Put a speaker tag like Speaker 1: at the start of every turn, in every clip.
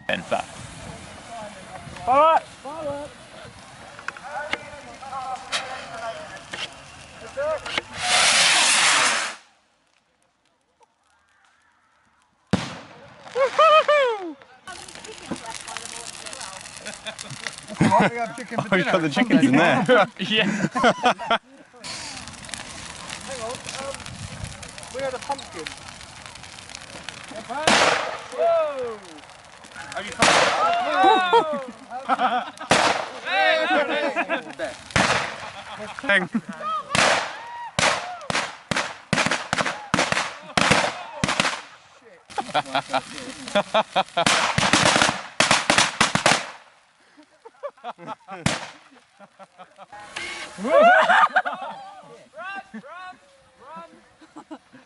Speaker 1: Back. Forward!
Speaker 2: Forward!
Speaker 1: Oh, you've got the chickens in there. Yeah.
Speaker 2: Hang on, we had a pumpkin.
Speaker 1: Whoa! Are you coming? Hang. Run!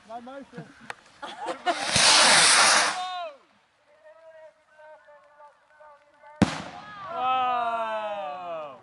Speaker 2: No motion.
Speaker 1: Wow!